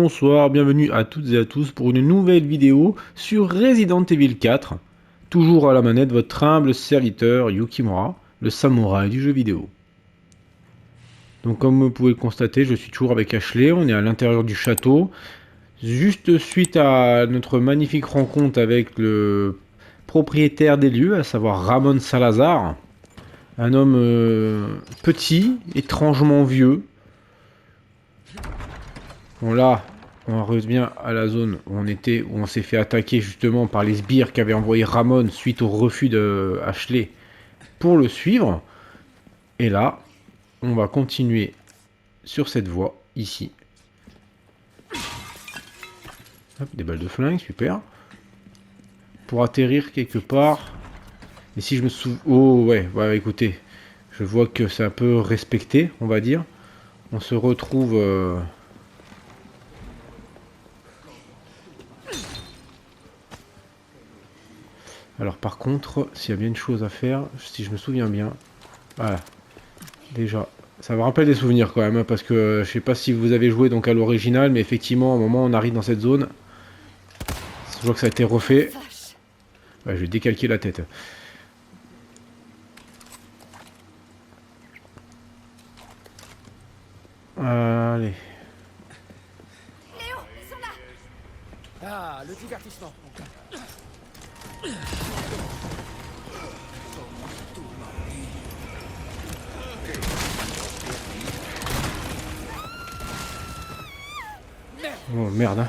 bonsoir, bienvenue à toutes et à tous pour une nouvelle vidéo sur Resident Evil 4. Toujours à la manette, votre humble serviteur Yukimura, le samouraï du jeu vidéo. Donc comme vous pouvez le constater, je suis toujours avec Ashley, on est à l'intérieur du château. Juste suite à notre magnifique rencontre avec le propriétaire des lieux, à savoir Ramon Salazar. Un homme petit, étrangement vieux. Bon là, on revient à la zone où on était, où on s'est fait attaquer justement par les sbires qu'avait envoyé Ramon suite au refus de Ashley pour le suivre. Et là, on va continuer sur cette voie ici. Hop, des balles de flingue, super. Pour atterrir quelque part. Et si je me souviens... Oh ouais, écoutez, je vois que c'est un peu respecté, on va dire. On se retrouve... Alors par contre, s'il y a bien une chose à faire, si je me souviens bien... Voilà. Déjà, ça me rappelle des souvenirs quand même, hein, parce que je sais pas si vous avez joué donc à l'original, mais effectivement, à un moment, on arrive dans cette zone. Je vois que ça a été refait. Ouais, je vais décalquer la tête. Allez. Léon, ils sont là. Ah, le divertissement. Oh merde, hein.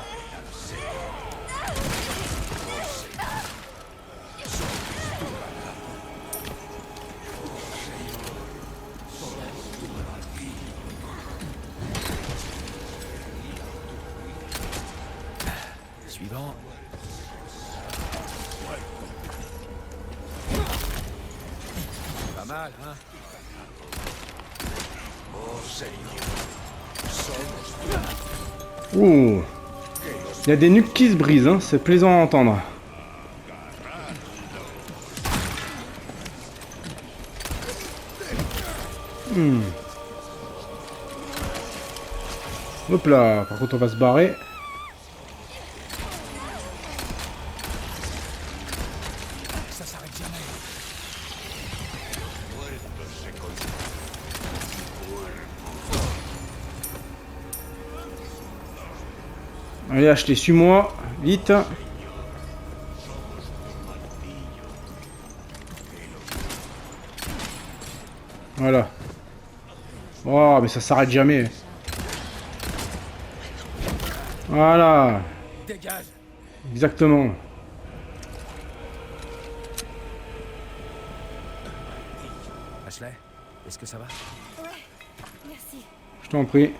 Suivant. Pas mal, hein? Ouh. Il y a des nuques qui se brisent, hein. C'est plaisant à entendre. Hop là, par contre on va se barrer. Ça s'arrête jamais. Allez, achetez, suis-moi, vite. Voilà. Oh, mais ça s'arrête jamais. Voilà. Dégage. Exactement. Ashley, est-ce que ça va? Ouais, merci. Je t'en prie.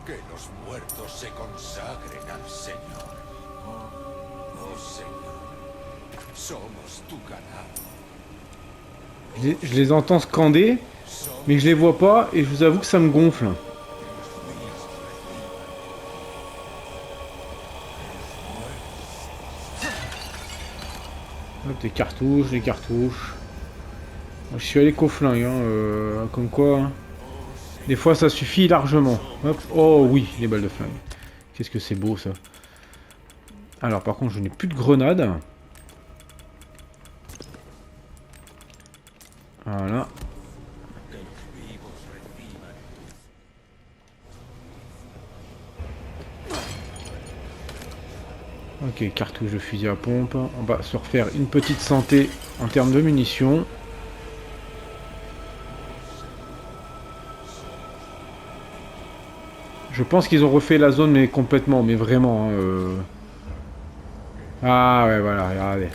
Que los muertos se consagren al Señor. Oh Señor, somos tu ganado. Je les entends scander, mais je les vois pas et je vous avoue que ça me gonfle. Hop, des cartouches, des cartouches. Moi, je suis allé qu'au flingue, hein, comme quoi. Hein. Des fois ça suffit largement. Hop. Oh oui, les balles de flingue. Qu'est-ce que c'est beau ça. Alors par contre je n'ai plus de grenades. Voilà. Ok, cartouche de fusil à pompe. On va se refaire une petite santé en termes de munitions. Je pense qu'ils ont refait la zone mais complètement, mais vraiment. Hein, Ah ouais, voilà, regardez.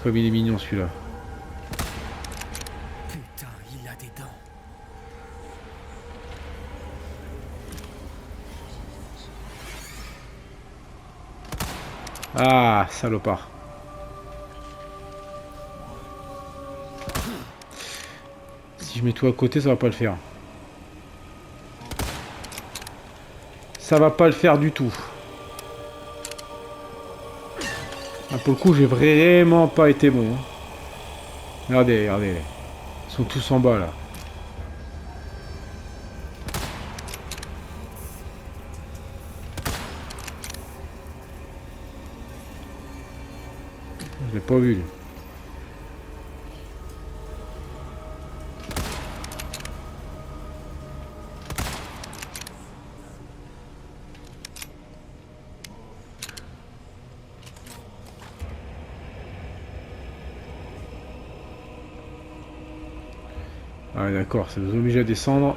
Comme il est mignon celui-là. Putain, il a des dents. Ah, salopard. Si je mets tout à côté, ça va pas le faire. Ça va pas le faire du tout. Ah, pour le coup, j'ai vraiment pas été bon. Hein. Regardez, regardez. Ils sont tous en bas là. Je l'ai pas vu. Lui. Ah d'accord, ça nous oblige à descendre.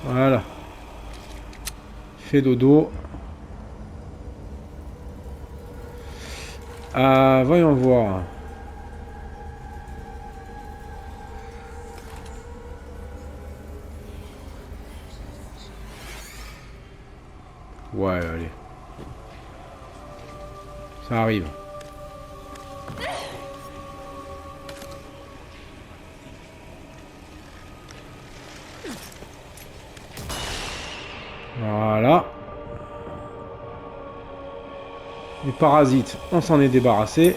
Voilà. Fait dodo. Ah, voyons voir. Ouais, allez. Ça arrive. Voilà. Les parasites, on s'en est débarrassé.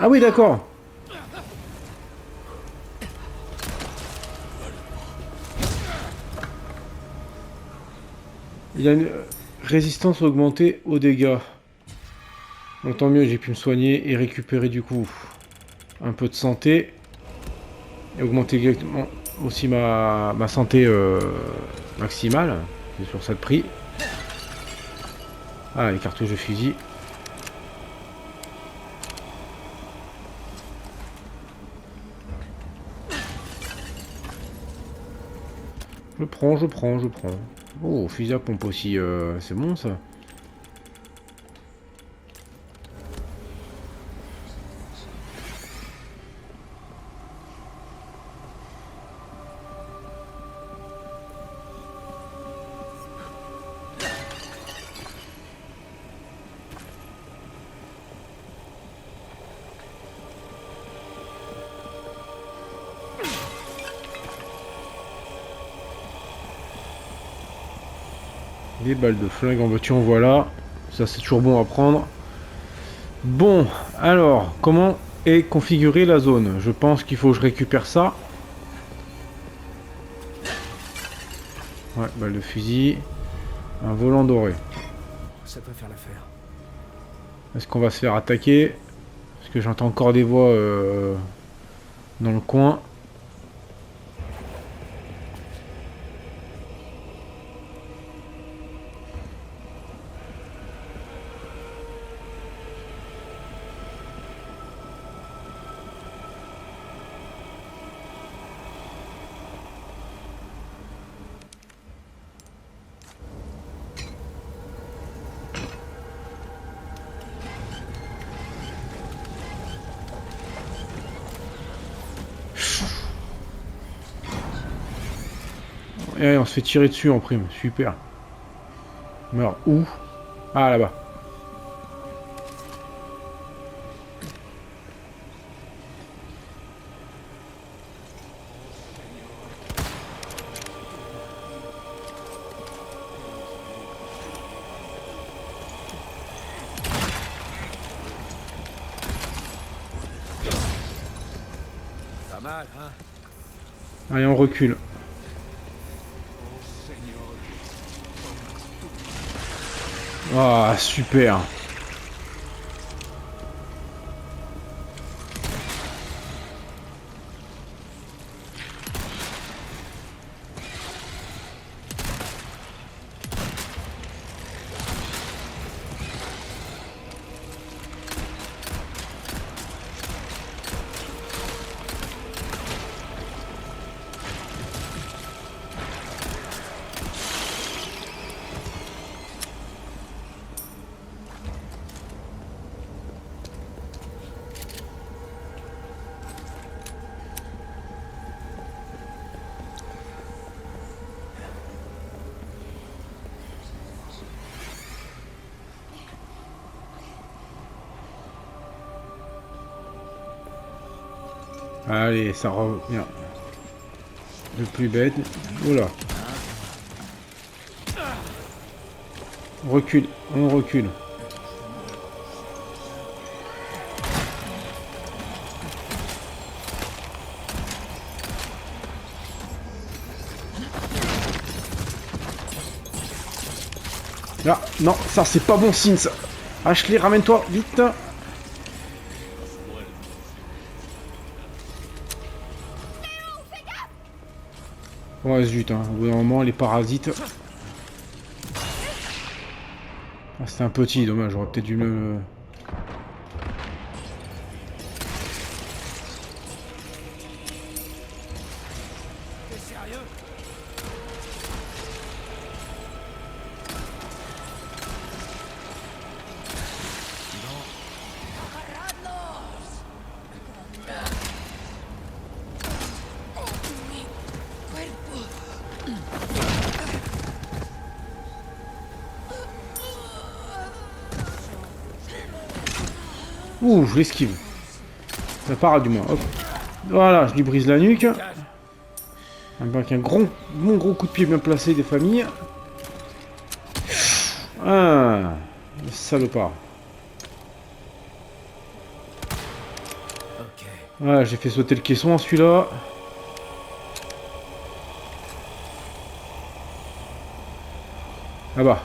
Ah oui, d'accord. Il a une résistance augmentée aux dégâts. Bon, tant mieux, j'ai pu me soigner et récupérer du coup un peu de santé. Et augmenter directement aussi ma santé maximale. C'est sur ça de prix. Ah, les cartouches de fusil. Je prends, je prends, je prends. Oh, fusil à pompe aussi, c'est bon ça. Des balles de flingue en voiture, voilà. Ça c'est toujours bon à prendre. Bon, alors, comment est configurée la zone? Je pense qu'il faut que je récupère ça. Ouais, balle de fusil. Un volant doré. Ça peut faire l'affaire. Est-ce qu'on va se faire attaquer? Parce que j'entends encore des voix dans le coin. Et on se fait tirer dessus en prime, super. Alors, où? Ah, là-bas. Pas mal, hein? Allez, on recule. Ah, super. Allez, ça revient. Le plus bête. Oula. On recule, on recule. Là, non, ça c'est pas bon signe ça. Ashley, ramène-toi, vite. Ouais, zut, hein. Au bout d'un moment, les parasites. Ah, c'était un petit, dommage, j'aurais peut-être dû me... T'es sérieux? Ouh, je l'esquive. Ça part du moins, hop. Voilà, je lui brise la nuque. Avec un bon gros coup de pied bien placé des familles. Ah, le salopard. Ok. Voilà, j'ai fait sauter le caisson celui-là. Là-bas.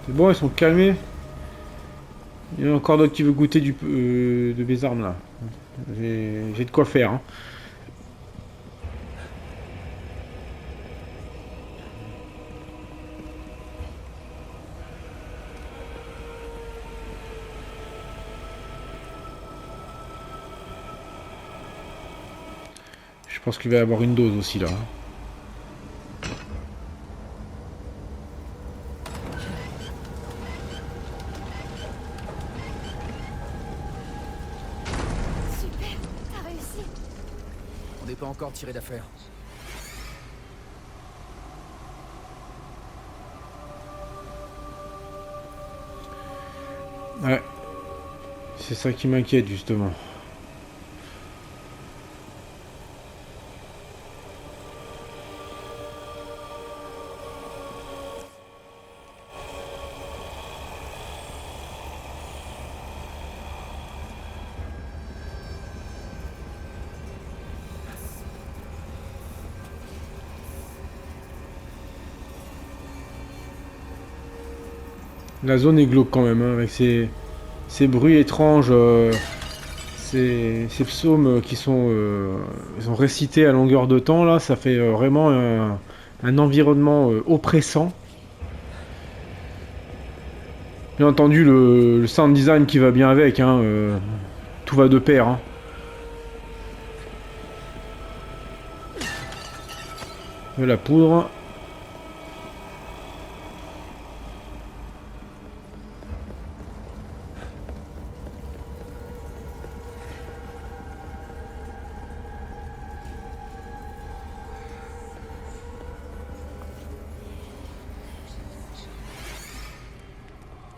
C'est bon, ils sont calmés. Il y en a encore d'autres qui veulent goûter de mes armes là. J'ai de quoi faire. Hein. Je pense qu'il va y avoir une dose aussi là. Hein. Super, t'as réussi. On n'est pas encore tiré d'affaire. Ouais. C'est ça qui m'inquiète justement. La zone est glauque quand même, hein, avec ces bruits étranges, ces psaumes qui sont récités à longueur de temps, là, ça fait vraiment un environnement oppressant. Bien entendu, le sound design qui va bien avec, hein, tout va de pair. Hein. De la poudre.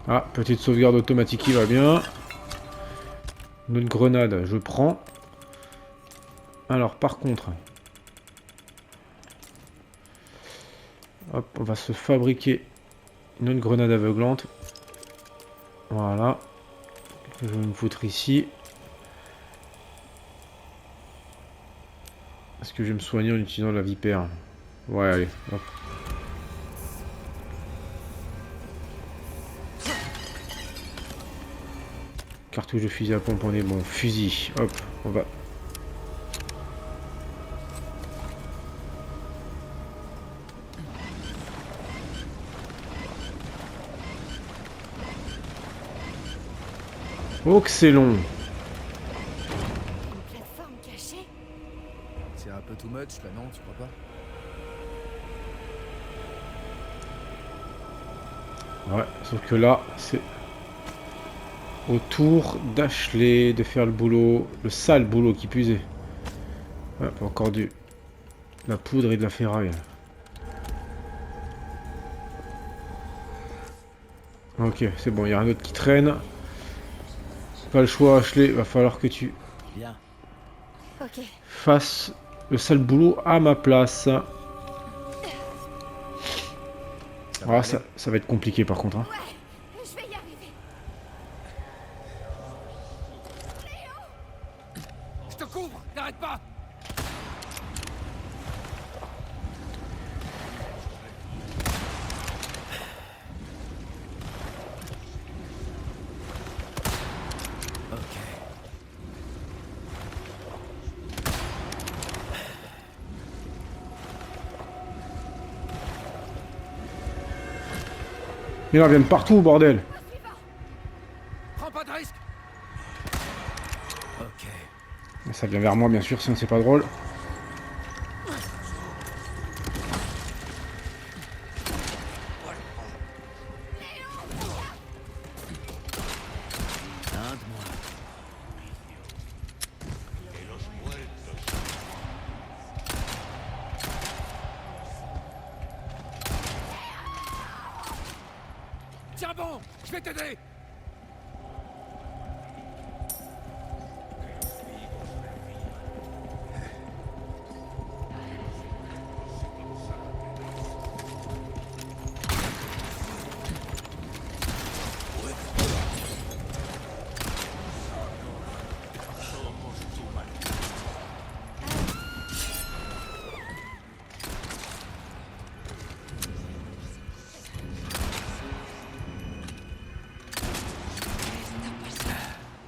Ah, petite sauvegarde automatique qui va bien. Une grenade, je prends. Alors, par contre... Hop, on va se fabriquer une autre grenade aveuglante. Voilà. Je vais me foutre ici. Est-ce que je vais me soigner en utilisant la vipère? Ouais, allez, hop. Cartouche de fusil à pompe, on est bon. Fusil, hop, on va... Oh que c'est long. Une plateforme cachée. C'est un peu too much là, non? Tu crois pas? Ouais, sauf que là, c'est au tour d'Ashley de faire le boulot, le sale boulot qui plus est. Ouais, encore de la poudre et de la ferraille. Ok, c'est bon, il y a un autre qui traîne. Pas le choix, Ashley, va falloir que tu Bien. Ok. fasses le sale boulot à ma place. Ça va Ah, aller. ça va être compliqué par contre. Hein. Ouais, je vais y arriver. Je te couvre. N'arrête pas. Ok. Mais là, ils viennent partout, bordel. Prends pas de risque. Ok. Ça vient vers moi, bien sûr, sinon c'est pas drôle. Un de moi. Tiens bon, je vais t'aider.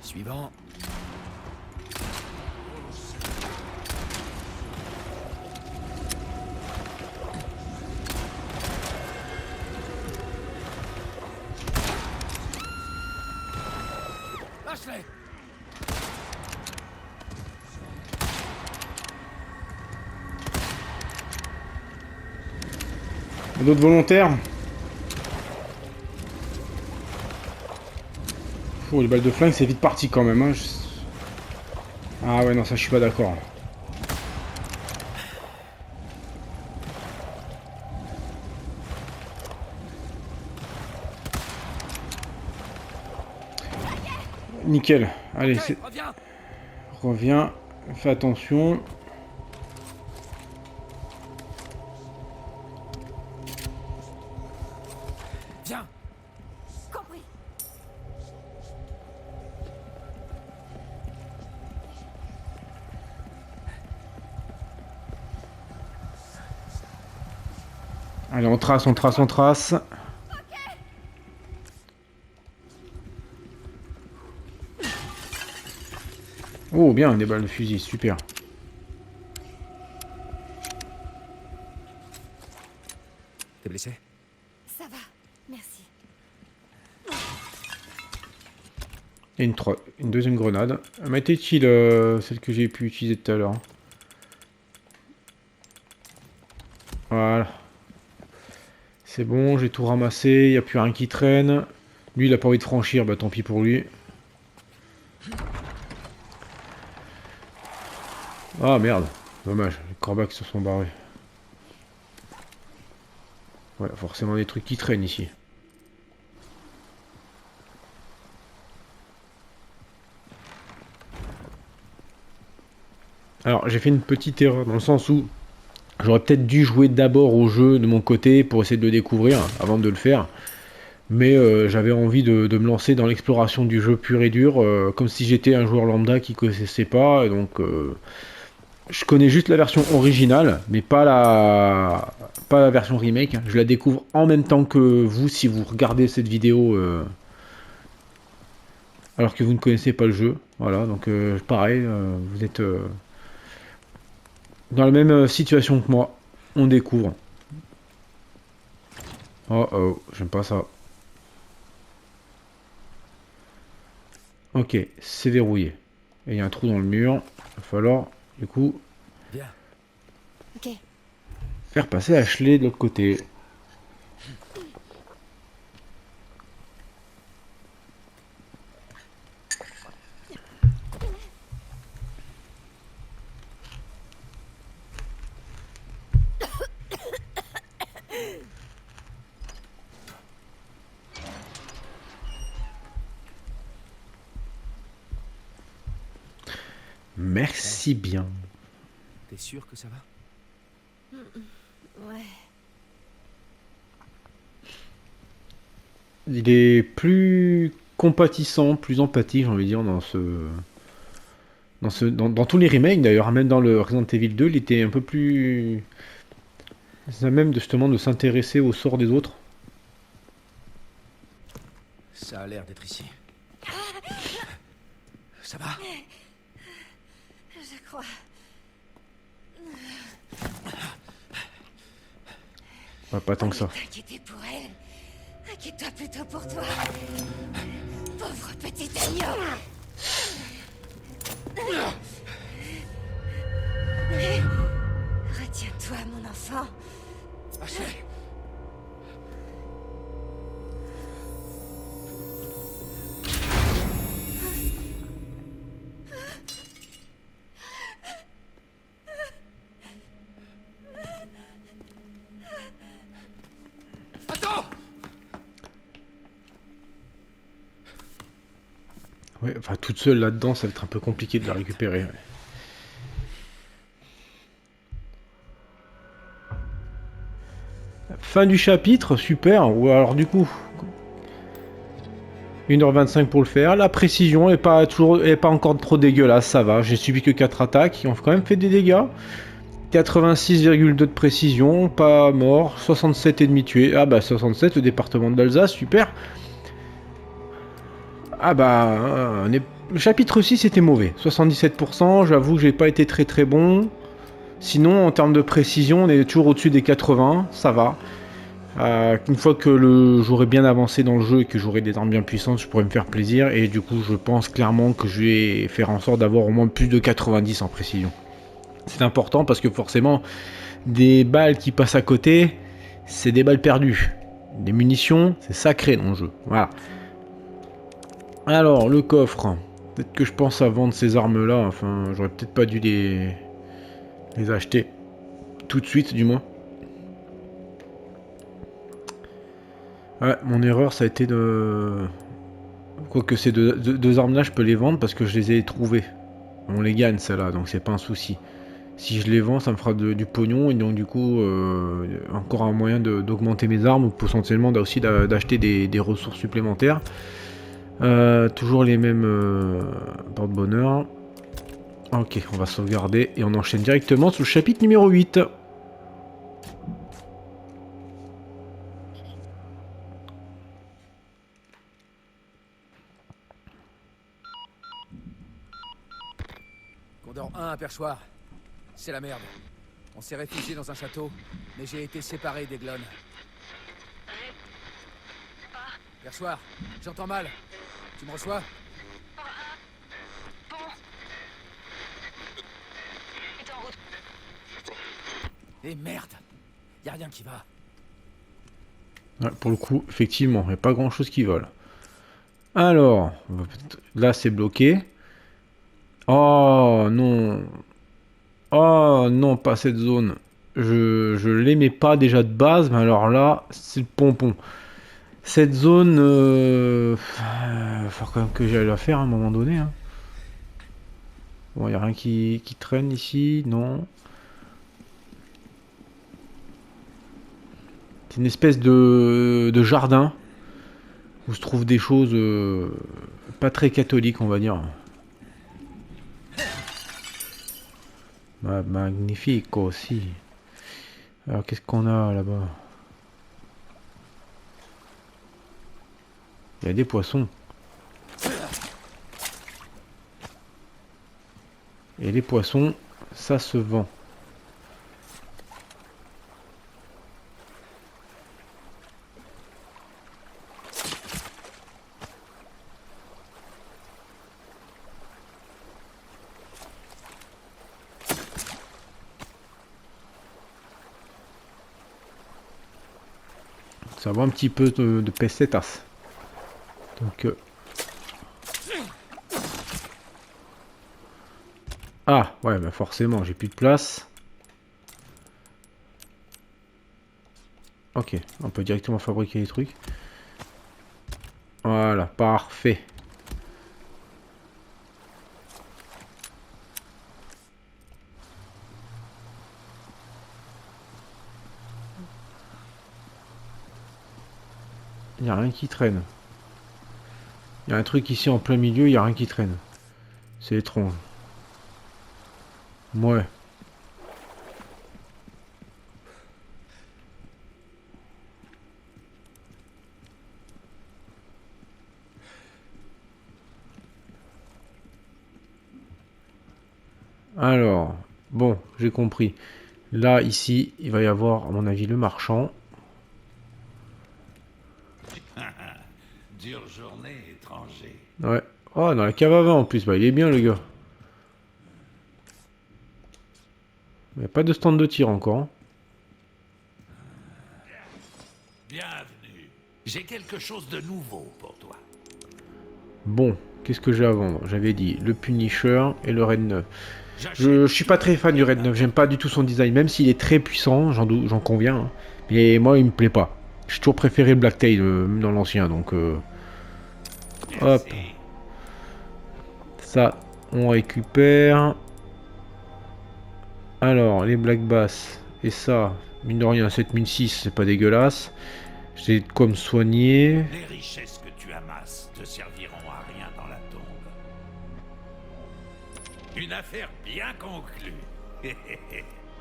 Suivant. Lâche-les. D'autres volontaires. Oh, les balles de flingue, c'est vite parti quand même. Hein. Ah ouais, non, ça, je suis pas d'accord. Nickel. Allez, Ok, reviens. reviens. Fais attention. Viens. Compris. Allez, on trace, on trace, on trace. Oh, bien, des balles de fusil, super. T'es blessé? Ça va. Merci. Et une deuxième grenade. Elle était-il celle que j'ai pu utiliser tout à l'heure? Voilà. C'est bon, j'ai tout ramassé, il n'y a plus rien qui traîne. Lui, il a pas envie de franchir, bah tant pis pour lui. Ah merde, dommage, les corbacs se sont barrés. Ouais, forcément des trucs qui traînent ici. Alors, j'ai fait une petite erreur dans le sens où j'aurais peut-être dû jouer d'abord au jeu de mon côté pour essayer de le découvrir avant de le faire. Mais j'avais envie de me lancer dans l'exploration du jeu pur et dur, comme si j'étais un joueur lambda qui connaissait pas. Et donc, je connais juste la version originale, mais pas la version remake. Je la découvre en même temps que vous si vous regardez cette vidéo alors que vous ne connaissez pas le jeu. Voilà, donc pareil, vous êtes dans la même situation que moi. On découvre. Oh oh, j'aime pas ça. Ok, c'est verrouillé. Et il y a un trou dans le mur. Il va falloir, du coup, Viens. Ok. faire passer Ashley de l'autre côté. Merci bien. T'es sûr que ça va? Ouais. Il est plus compatissant, plus empathique, j'ai envie de dire, dans tous les remakes d'ailleurs, même dans le Resident Evil 2, il était un peu plus... Ça même justement de s'intéresser au sort des autres. Ça a l'air d'être ici. Ça va? Je crois. Ouais, pas tant que ça. T'inquiéter pour elle. Inquiète-toi plutôt pour toi. Pauvre petit agneau. Retiens-toi, mon enfant. Ashley! Attends! Ouais, enfin toute seule là-dedans, ça va être un peu compliqué de la récupérer. Ouais. Fin du chapitre, super. Ou alors du coup, 1h25 pour le faire. La précision est pas encore trop dégueulasse, ça va. J'ai subi que 4 attaques, qui ont quand même fait des dégâts. 86,2 de précision, pas mort, 67 ennemis tués. Ah bah 67, le département de l'Alsace, super. Ah bah, le chapitre 6 était mauvais, 77%, j'avoue que j'ai pas été très bon. Sinon, en termes de précision, on est toujours au-dessus des 80, ça va. Une fois que j'aurai bien avancé dans le jeu et que j'aurai des armes bien puissantes, je pourrai me faire plaisir. Et du coup, je pense clairement que je vais faire en sorte d'avoir au moins plus de 90 en précision. C'est important parce que forcément, des balles qui passent à côté, c'est des balles perdues. Des munitions, c'est sacré dans le jeu. Voilà. Alors, le coffre. Peut-être que je pense à vendre ces armes-là. Enfin, j'aurais peut-être pas dû les acheter. Tout de suite, du moins. Ouais, mon erreur, ça a été de... Quoique ces deux armes-là, je peux les vendre parce que je les ai trouvées. On les gagne, celles-là, donc c'est pas un souci. Si je les vends, ça me fera du pognon, et donc du coup, encore un moyen d'augmenter mes armes, ou potentiellement aussi d'acheter des ressources supplémentaires. Toujours les mêmes porte-bonheur. Ok, on va sauvegarder, et on enchaîne directement sur le chapitre numéro 8. Condor 1 à Perchoir. C'est la merde. On s'est réfugié dans un château, mais j'ai été séparé des Glonnes. Perchoir, j'entends mal. Tu me reçois? Eh merde! Y a rien qui va. Ouais, pour le coup, effectivement, il n'y a pas grand chose qui vole. Alors, là c'est bloqué. Oh non. Oh non, pas cette zone. Je l'aimais pas déjà de base, mais alors là, c'est le pompon. Cette zone, faut quand même que j'aille la faire à un moment donné. Hein. Bon, y a rien qui traîne ici, non. C'est une espèce de jardin où se trouvent des choses pas très catholiques, on va dire. Magnifique aussi. Alors qu'est-ce qu'on a là-bas? Il y a des poissons. Et les poissons, ça se vend. Ça va un petit peu de pesetas. Donc... Ah, ouais, bah forcément, j'ai plus de place. Ok, on peut directement fabriquer les trucs. Voilà, parfait. Il n'y a rien qui traîne. Il y a un truc ici en plein milieu, il n'y a rien qui traîne. C'est étrange. Ouais. Alors, bon, j'ai compris. Là, ici, il va y avoir, à mon avis, le marchand. Dure journée, étranger. Ouais. Oh, dans la cave à vin en plus. Bah, il est bien, le gars. Il n'y a pas de stand de tir encore, hein. Bienvenue. J'ai quelque chose de nouveau pour toi. Bon, qu'est-ce que j'ai à vendre? J'avais dit le Punisher et le Red 9. J'achète Je suis pas très fan du Red 9. J'aime pas du tout son design. Même s'il est très puissant, j'en conviens, hein. Mais moi, il me plaît pas. J'ai toujours préféré le Blacktail, même dans l'ancien. Donc, hop. Merci. Ça, on récupère. Alors, les Black Bass. Et ça, mine de rien, 7006, c'est pas dégueulasse. J'ai de quoi me soigner. Les richesses que tu amasses te serviront à rien dans la tombe. Une affaire bien conclue.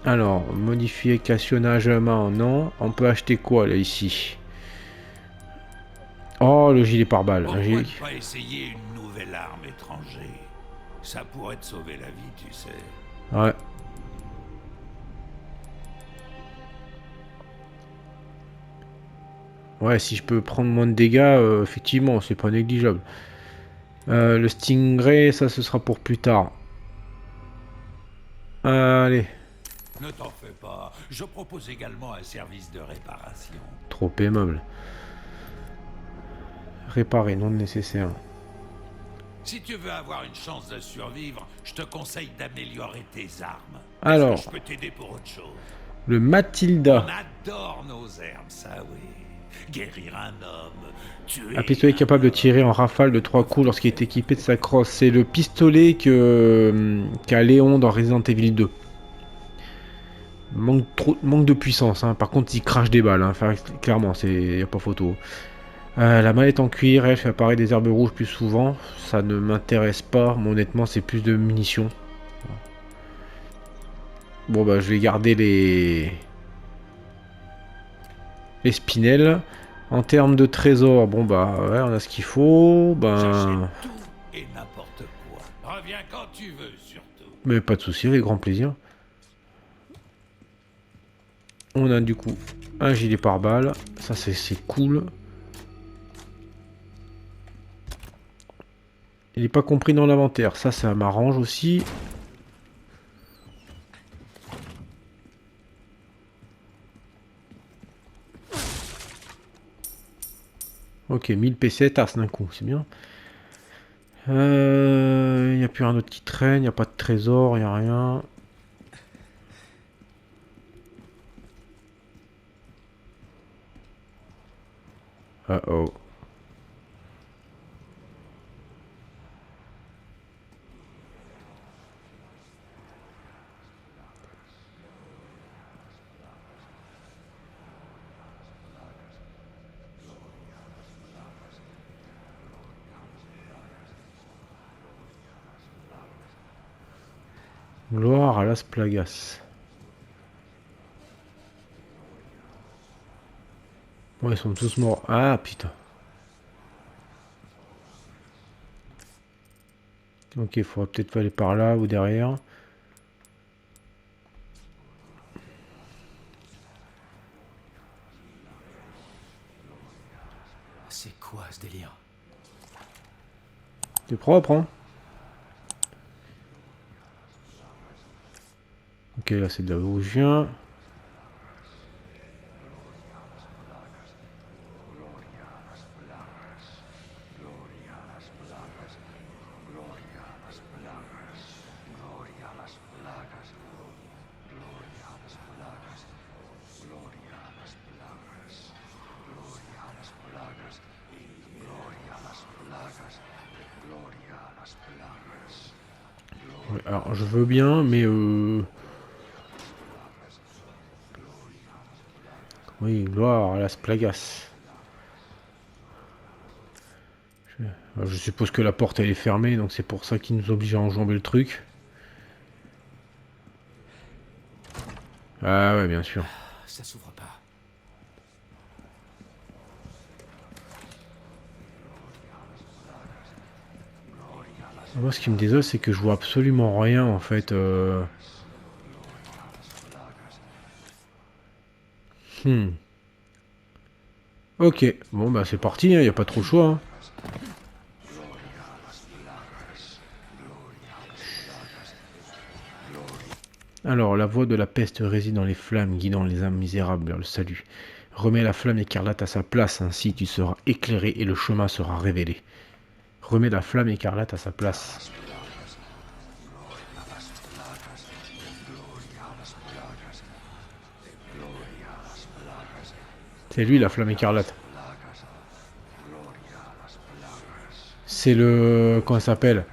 Alors, modification à main, non. On peut acheter quoi, là, ici? Oh, le gilet pare-balles. Pourquoi ne pas essayer une nouvelle arme étranger? Ça pourrait te sauver la vie, tu sais. Ouais. Ouais, si je peux prendre moins de dégâts, effectivement, c'est pas négligeable. Le Stingray, ça, ce sera pour plus tard. Allez. Ne t'en fais pas. Je propose également un service de réparation. Trop aimable. Réparer, non nécessaire. Si tu veux avoir une chance de survivre, je te conseille d'améliorer tes armes. Alors. Est-ce que je peux t'aider pour autre chose? Le Matilda. On adore nos armes, ça oui. Guérir un homme, tuer Un pistolet capable de tirer en rafale de 3 coups lorsqu'il est équipé de sa crosse. C'est le pistolet qu'a Léon dans Resident Evil 2. Manque de puissance, hein. Par contre, il crache des balles, hein. Enfin, clairement, y a pas photo. La mallette en cuir, elle fait apparaître des herbes rouges plus souvent. Ça ne m'intéresse pas, mais honnêtement, c'est plus de munitions. Bon, bah, je vais garder les spinels. En termes de trésors, bon, bah, ouais, on a ce qu'il faut. Ben. J'achète tout et n'importe quoi. Reviens quand tu veux, surtout. Mais pas de souci, avec grand plaisir. On a du coup un gilet pare-balles. Ça, c'est cool. Il n'est pas compris dans l'inventaire. Ça m'arrange aussi. Ok, 1000 PC, tasse d'un coup, c'est bien. Il n'y a plus un autre qui traîne, il n'y a pas de trésor, il n'y a rien. Oh. Gloire à Las Plagas. Bon, ils sont tous morts. Ah, putain. Ok, il faudra peut-être aller par là ou derrière. C'est quoi ce délire? C'est propre, hein? Ok, là c'est de là où je viens. Ouais, alors je veux bien, mais oui, gloire à Las Plagas. Je suppose que la porte elle est fermée, donc c'est pour ça qu'ils nous obligent à enjamber le truc. Ah ouais, bien sûr. Ça s'ouvre pas. Moi, ce qui me désole, c'est que je vois absolument rien, en fait. Ok, bon, bah c'est parti, il n'y a pas trop le choix. Hein. Alors, la voix de la peste réside dans les flammes, guidant les âmes misérables vers le salut. Remets la flamme écarlate à sa place, ainsi tu seras éclairé et le chemin sera révélé. Remets la flamme écarlate à sa place. C'est lui la flamme écarlate. C'est le... Comment ça s'appelle?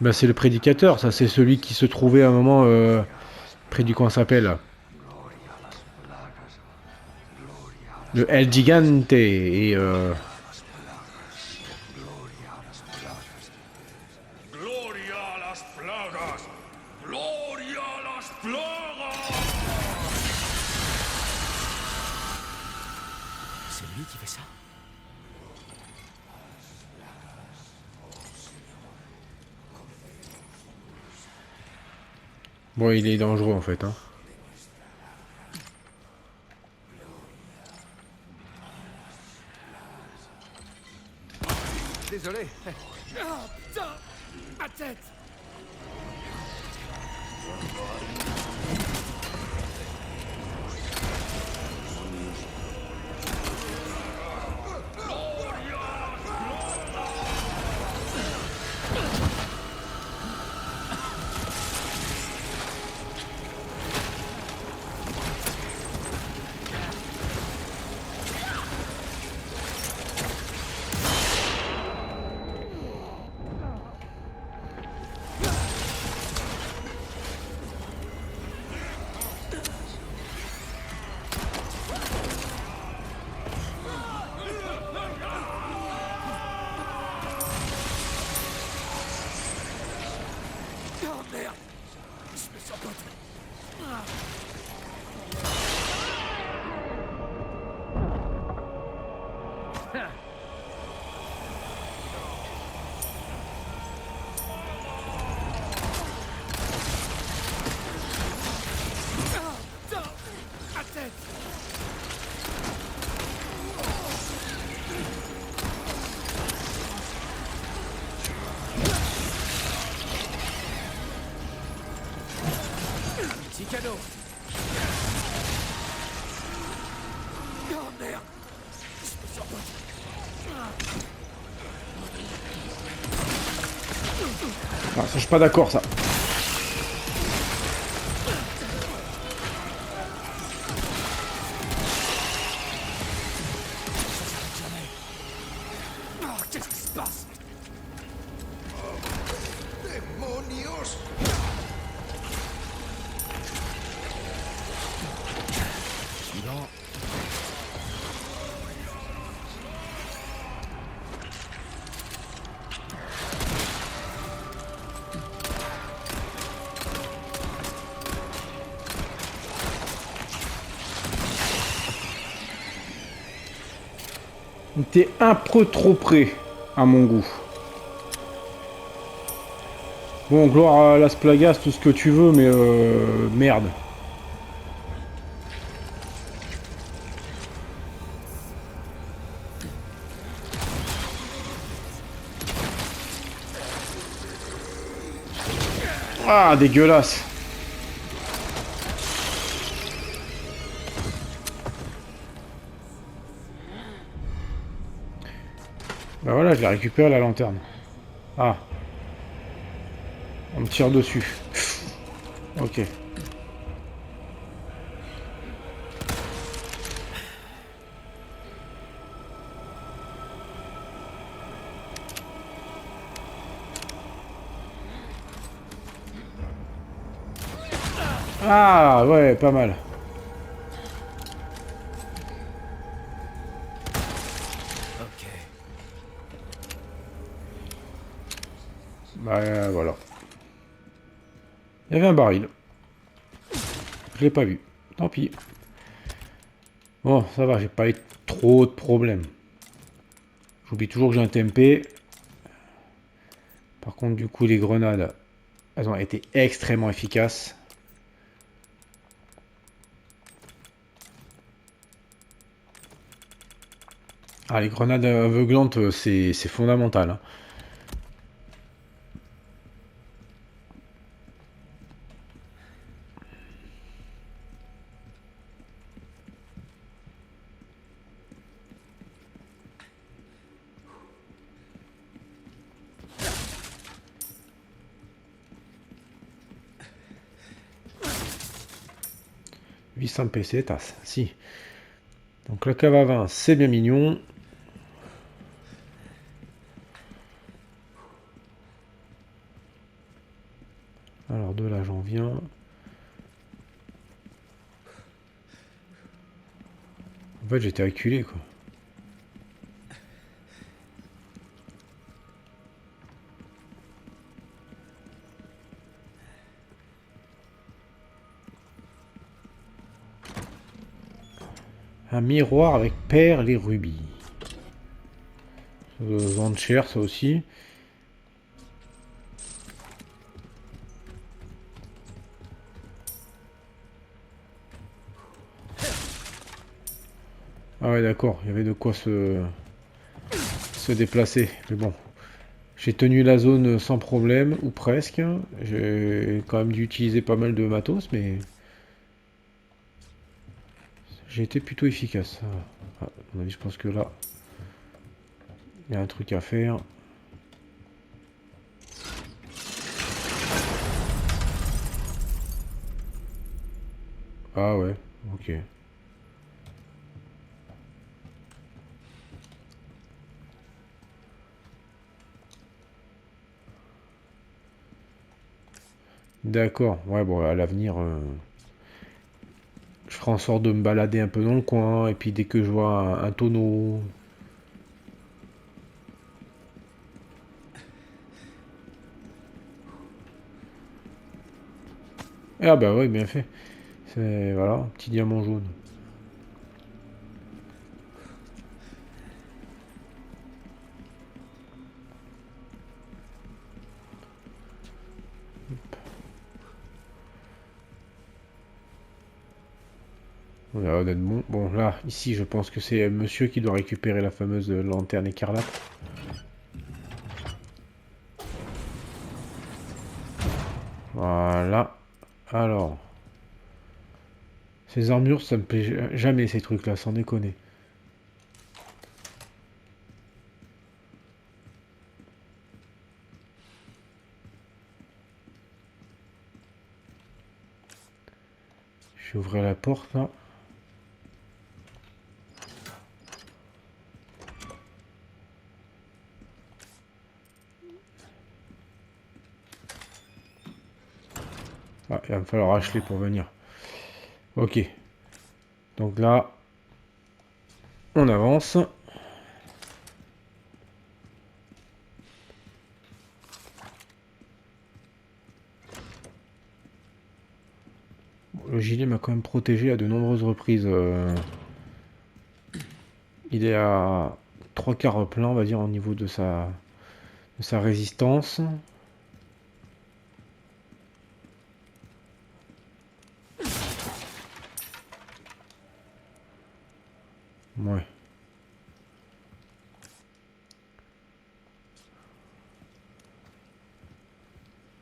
Ben, c'est le prédicateur, ça c'est celui qui se trouvait à un moment près du... Comment ça s'appelle? Le El Gigante et... Gloria a las plagas. Gloria a las plagas. C'est lui qui fait ça? Bon, il est dangereux en fait. Hein. Désolé. Oh putain! Ma tête! Oh merde! Je me sens pas très... Ma tête! Petit cadeau! Oh merde! Je me sens pas... Ah, ça, je suis pas d'accord ça. Oh, qu'est-ce qui se passe? ¡Demonios! Suivant. T'es un peu trop près, à mon goût. Bon, gloire à Las Plagas, tout ce que tu veux, mais merde. Ah, dégueulasse. Bah voilà, je l'ai récupéré la lanterne. Ah. On me tire dessus. Ok. Ah ouais, pas mal. Ok. Bah voilà. Il y avait un baril. Je l'ai pas vu. Tant pis. Bon, ça va, j'ai pas eu trop de problèmes. J'oublie toujours que j'ai un TMP. Par contre, du coup, les grenades, elles ont été extrêmement efficaces. Ah, les grenades aveuglantes, c'est fondamental, hein. « 800 PC, tasse. Si. Donc la cave à vin, c'est bien mignon. Alors de là, j'en viens. En fait, j'étais acculé, quoi. Un miroir avec perles et rubis. Ça doit vendre cher, ça aussi. Ah ouais, d'accord, il y avait de quoi se déplacer. Mais bon, j'ai tenu la zone sans problème, ou presque. J'ai quand même dû utiliser pas mal de matos, mais j'ai été plutôt efficace. Ah, à mon avis, je pense que là, il y a un truc à faire. Ah ouais, ok. D'accord, ouais, bon, à l'avenir, je ferai en sorte de me balader un peu dans le coin, et puis dès que je vois un tonneau... Ah bah ouais, bien fait. C'est, voilà, un petit diamant jaune. On a l'air d'être bon. Bon, là, ici, je pense que c'est monsieur qui doit récupérer la fameuse lanterne écarlate. Voilà. Alors. Ces armures, ça me plaît jamais, ces trucs-là, sans déconner. Je vais ouvrir la porte, là. Ah, il va me falloir acheter pour venir. Ok. Donc là, on avance. Bon, le gilet m'a quand même protégé à de nombreuses reprises. Il est à 3/4 plein, on va dire, au niveau de sa résistance. Ouais.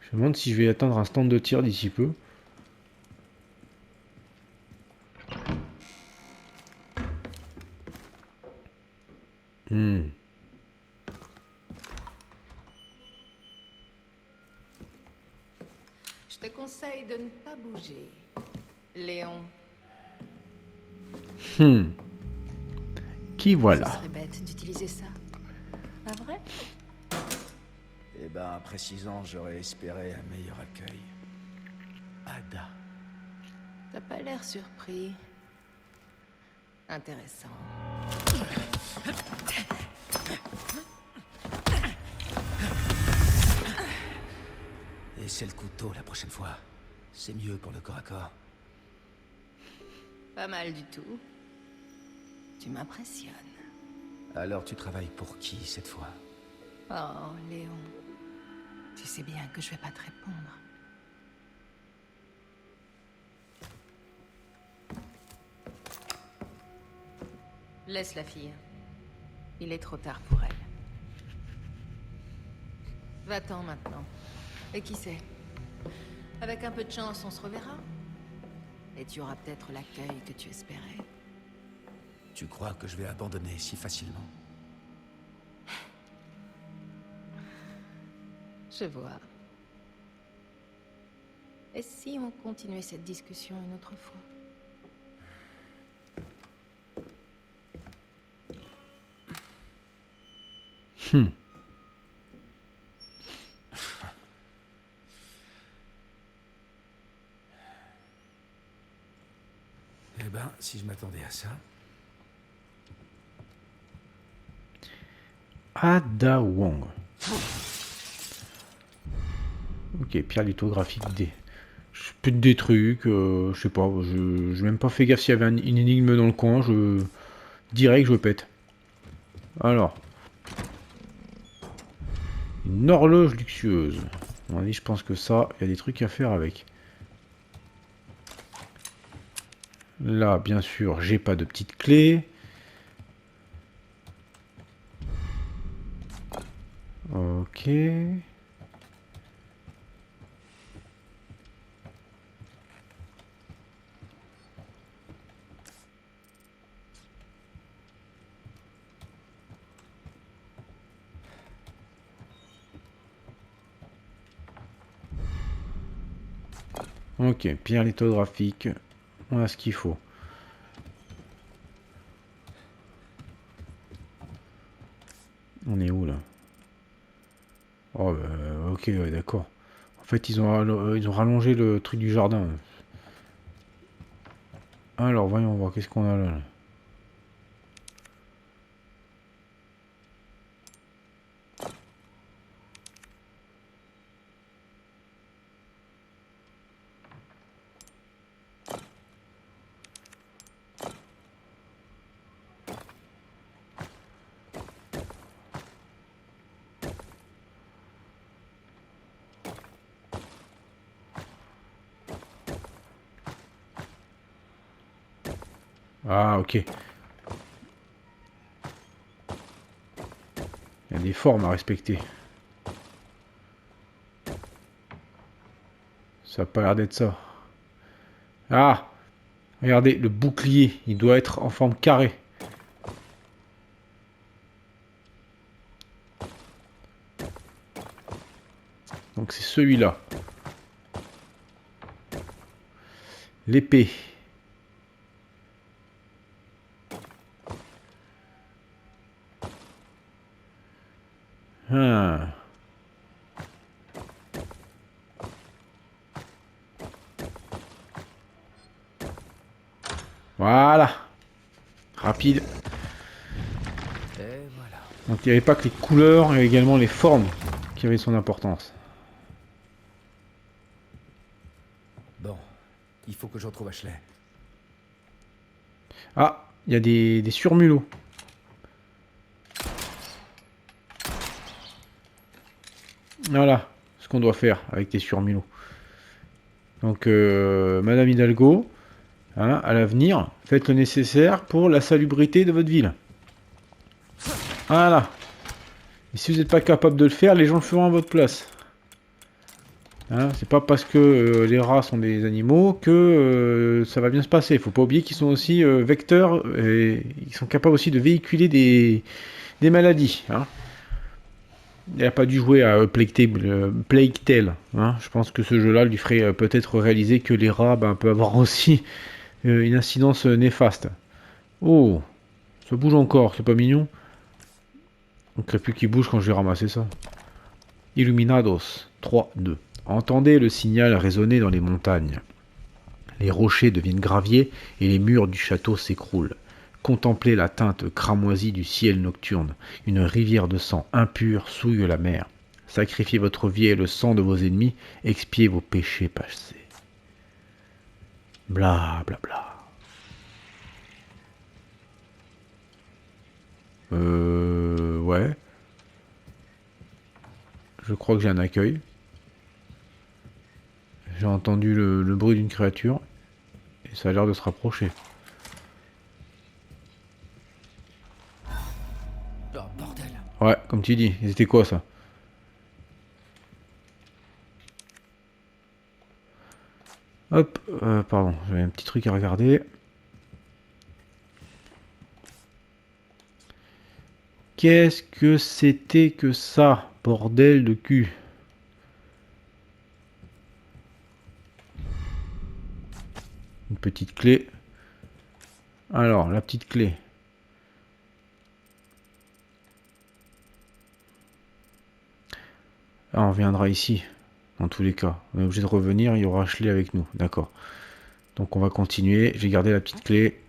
Je me demande si je vais atteindre un stand de tir d'ici peu. Je te conseille de ne pas bouger, Léon. Qui Ce voilà. serait bête d'utiliser ça. Pas vrai? Eh ben, après 6 ans, j'aurais espéré un meilleur accueil. Ada. T'as pas l'air surpris. Intéressant. laisser le couteau la prochaine fois. C'est mieux pour le corps à corps. Pas mal du tout. Tu m'impressionnes. Alors tu travailles pour qui cette fois? Oh, Léon. Tu sais bien que je vais pas te répondre. Laisse la fille. Il est trop tard pour elle. Va-t'en maintenant. Et qui sait? Avec un peu de chance, on se reverra. Et tu auras peut-être l'accueil que tu espérais. Tu crois que je vais abandonner si facilement? Je vois. Et si on continuait cette discussion une autre fois? Eh ben, si je m'attendais à ça... Ada Wong. Ok, pierre lithographique D. Peut-être des trucs, je sais pas, je même pas fait gaffe s'il y avait une énigme dans le coin, je dirais que je pète. Alors. Une horloge luxueuse. On a dit, je pense que ça, il y a des trucs à faire avec. Là, bien sûr, j'ai pas de petite clé. Ok. Ok, pierre lithographique. On a ce qu'il faut. On est où là? Oh bah, ok, ouais, d'accord. En fait, ils ont rallongé le truc du jardin. Alors, voyons voir, qu'est-ce qu'on a là? Ah, ok. Il y a des formes à respecter. Ça n'a pas l'air d'être ça. Ah! Regardez, le bouclier, il doit être en forme carrée. Donc c'est celui-là. L'épée. Ah. Voilà. Rapide. Et voilà. Donc il n'y avait pas que les couleurs, il y avait également les formes qui avaient son importance. Bon, il faut que je retrouve Ashley. Ah, il y a des surmulots. Voilà ce qu'on doit faire avec les surmulots. Donc, Madame Hidalgo, hein, à l'avenir, faites le nécessaire pour la salubrité de votre ville. Voilà. Et si vous n'êtes pas capable de le faire, les gens le feront à votre place. Hein, c'est pas parce que les rats sont des animaux que ça va bien se passer. Il faut pas oublier qu'ils sont aussi vecteurs et ils sont capables aussi de véhiculer des maladies. Hein. Il n'a pas dû jouer à Plague Tale. Hein. Je pense que ce jeu-là lui ferait peut-être réaliser que les rats peuvent avoir aussi une incidence néfaste. Oh, ça bouge encore, c'est pas mignon. Donc il n'y a plus qui bouge quand je vais ramasser ça. Illuminados 3-2. Entendez le signal résonner dans les montagnes. Les rochers deviennent graviers et les murs du château s'écroulent. Contemplez la teinte cramoisie du ciel nocturne. Une rivière de sang impur souille la mer. Sacrifiez votre vie et le sang de vos ennemis, expiez vos péchés passés. Bla bla bla. Ouais. Je crois que j'ai un accueil. J'ai entendu le bruit d'une créature. Et ça a l'air de se rapprocher. Oh, bordel. Ouais, comme tu dis. C'était quoi ça? Hop, pardon, j'avais un petit truc à regarder. Qu'est-ce que c'était que ça, bordel de cul? Une petite clé. Alors, la petite clé. Ah, on reviendra ici. Dans tous les cas, on est obligé de revenir, il y aura Ashley avec nous, d'accord. Donc on va continuer, j'ai gardé la petite clé.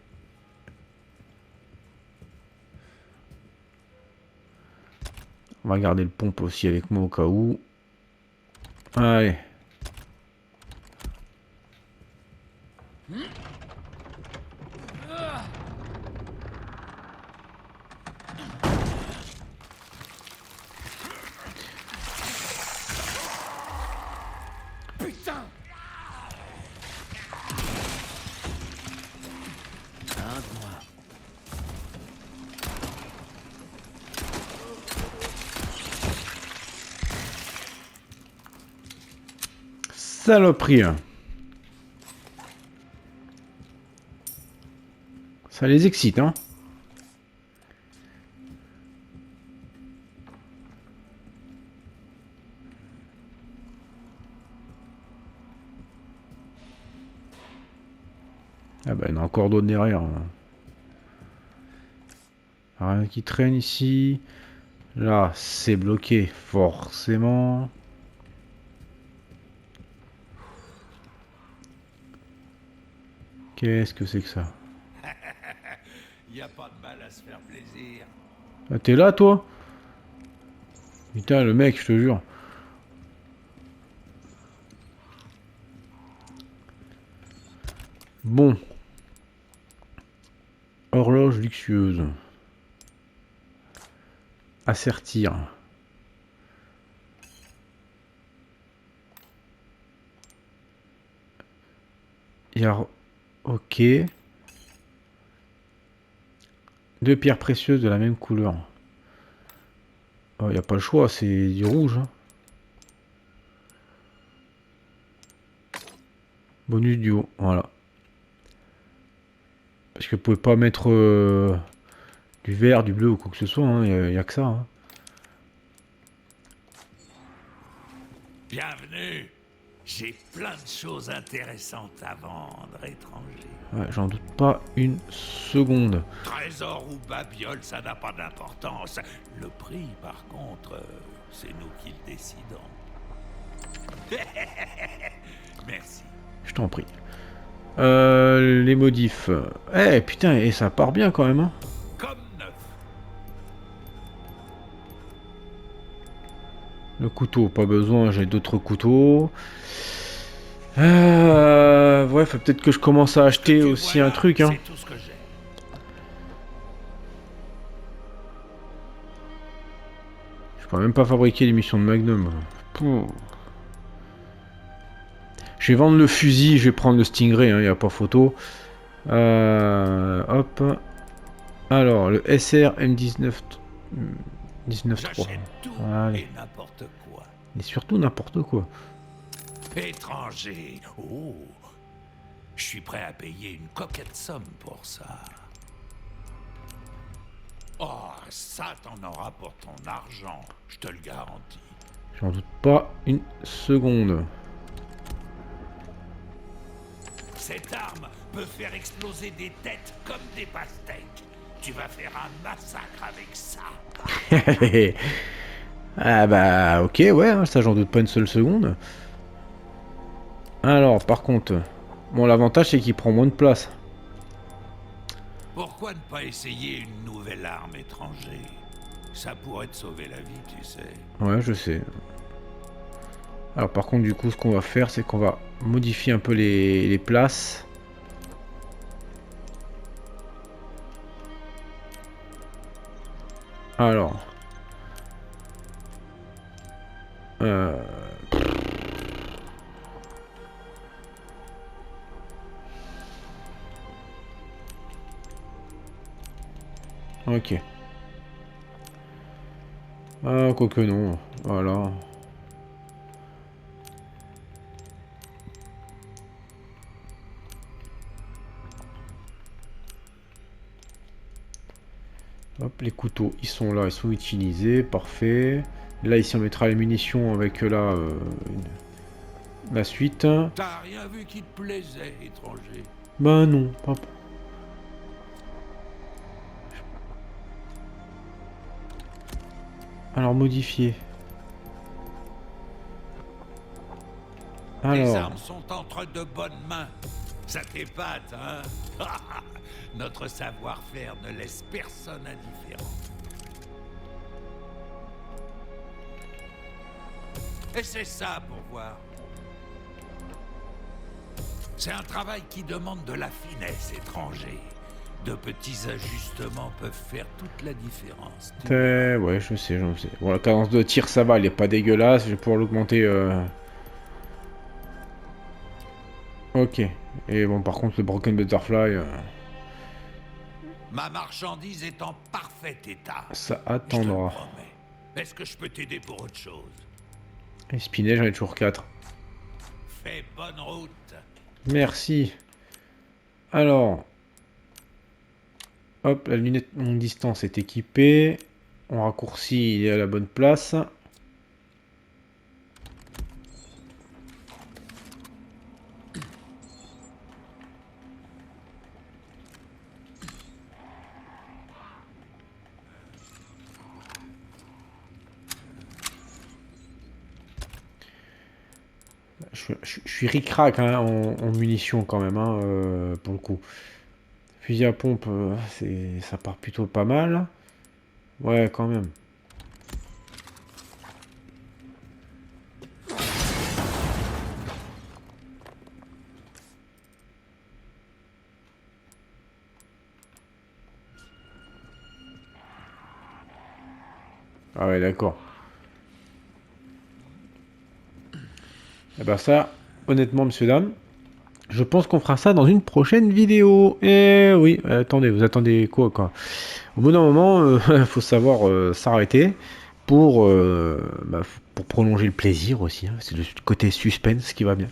On va garder le pompe aussi avec moi au cas où. Allez. Putain! Saloperie. Ça les excite, hein. Ah bah il y en a encore d'autres derrière. Rien qui traîne ici. Là, c'est bloqué, forcément. Qu'est-ce que c'est que ça? Y a pas de mal à se faire plaisir. Ah, t'es là, toi? Putain, le mec, je te jure. Bon. Horloge luxueuse. Assertir. Il y a... Ok. 2 pierres précieuses de la même couleur. Il n'y a pas le choix, c'est du rouge. Hein. Bonus duo, voilà. Parce que vous pouvez pas mettre du vert, du bleu ou quoi que ce soit, il n'y a que ça. Hein. Bienvenue. J'ai plein de choses intéressantes à vendre, étranger. Ouais, j'en doute pas une seconde. Trésor ou babiole, ça n'a pas d'importance. Le prix, par contre, c'est nous qui le décidons. Merci. Je t'en prie. Les modifs. Eh putain, et ça part bien quand même. Hein. Comme neuf. Le couteau, pas besoin, j'ai d'autres couteaux. Ouais, faut peut-être que je commence à acheter aussi un truc. Hein. C'est tout ce que j'ai. Je peux même pas fabriquer l'émission de Magnum. Pouh. Je vais vendre le fusil, je vais prendre le Stingray, il n'y a pas photo. Hop. Alors, le SR M19 19.3. J'achète tout Allez. et n'importe quoi. Et surtout n'importe quoi. Étranger. Oh. Je suis prêt à payer une coquette somme pour ça. Oh, ça t'en auras pour ton argent, je te le garantis. J'en doute pas une seconde. Cette arme peut faire exploser des têtes comme des pastèques. Tu vas faire un massacre avec ça. Ah bah ok, ouais, hein, ça j'en doute pas une seule seconde. Alors, par contre, bon, l'avantage c'est qu'il prend moins de place. Pourquoi ne pas essayer une nouvelle arme, étranger? Ça pourrait te sauver la vie, tu sais. Ouais, je sais. Alors par contre, du coup, ce qu'on va faire, c'est qu'on va modifier un peu les places. Alors... Ok. Ah, quoique non. Voilà. Hop, les couteaux, ils sont là, ils sont utilisés. Parfait. Là, ici, on mettra les munitions avec là la suite. T'as rien vu qui te plaisait, étranger? Bah non, pas... Alors, modifier. Les Alors, armes sont entre de bonnes mains. Ça t'épate, hein? Notre savoir-faire ne laisse personne indifférent. Et c'est ça pour voir. C'est un travail qui demande de la finesse, étranger. De petits ajustements peuvent faire toute la différence. ouais, je sais, je sais. Bon, la cadence de tir, ça va, elle est pas dégueulasse. Je vais pouvoir l'augmenter. Ok. Et bon, par contre, le Broken Butterfly... Ma marchandise est en parfait état. ça Je te le attendra. promets. Est-ce que je peux t'aider pour autre chose? Et Spinet, j'en ai toujours 4. Fais bonne route. Merci. Alors... Hop, la lunette longue distance est équipée. On raccourcit, il est à la bonne place. Je suis ric-rac hein, en munitions quand même, hein, pour le coup. Fusil à pompe, ça part plutôt pas mal. Ouais, quand même. Ah ouais, d'accord. Et bah ça, honnêtement, monsieur, dame, je pense qu'on fera ça dans une prochaine vidéo. Et oui, attendez, vous attendez quoi? Au bout d'un moment, il faut savoir s'arrêter pour, pour prolonger le plaisir aussi. Hein. C'est le côté suspense qui va bien.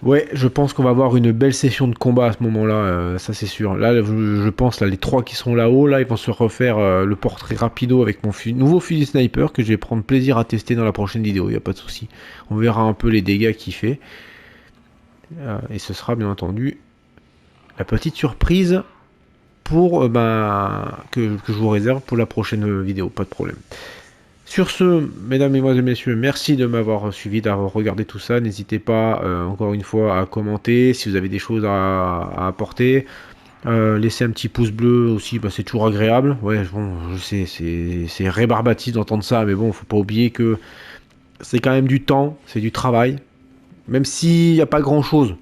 Ouais, je pense qu'on va avoir une belle session de combat à ce moment-là, ça c'est sûr. Là, je pense, là, les 3 qui sont là-haut, là, ils vont se refaire le portrait rapido avec mon nouveau fusil sniper que je vais prendre plaisir à tester dans la prochaine vidéo, il n'y a pas de souci. On verra un peu les dégâts qu'il fait. Et ce sera bien entendu la petite surprise pour que je vous réserve pour la prochaine vidéo, pas de problème. Sur ce, mesdames, mesdemoiselles, messieurs, merci de m'avoir suivi, d'avoir regardé tout ça. N'hésitez pas, encore une fois, à commenter si vous avez des choses à apporter. Laissez un petit pouce bleu aussi, c'est toujours agréable. Ouais, bon, je sais, c'est rébarbatif d'entendre ça, mais bon, faut pas oublier que c'est quand même du temps, c'est du travail. Même s'il n'y a pas grand-chose.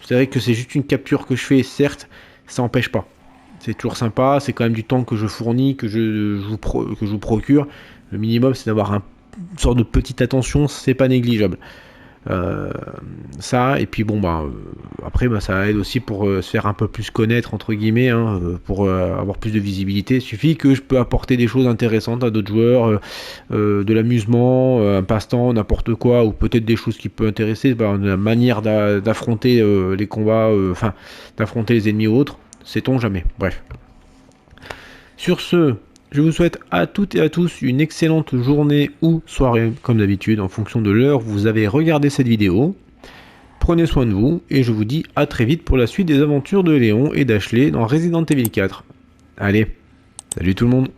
C'est vrai que c'est juste une capture que je fais, certes, ça n'empêche pas. C'est toujours sympa, c'est quand même du temps que je fournis, que je vous procure. Le minimum, c'est d'avoir une sorte de petite attention, c'est pas négligeable. Ça, et puis bon, après, ça aide aussi pour se faire un peu plus connaître, entre guillemets, hein, pour avoir plus de visibilité. Il suffit que je peux apporter des choses intéressantes à d'autres joueurs, de l'amusement, un passe-temps, n'importe quoi, ou peut-être des choses qui peuvent intéresser, la manière d'affronter les combats, d'affronter les ennemis ou autres, sait-on jamais. Bref. Sur ce, je vous souhaite à toutes et à tous une excellente journée ou soirée, comme d'habitude, en fonction de l'heure où vous avez regardé cette vidéo. Prenez soin de vous, et je vous dis à très vite pour la suite des aventures de Léon et d'Ashley dans Resident Evil 4. Allez, salut tout le monde!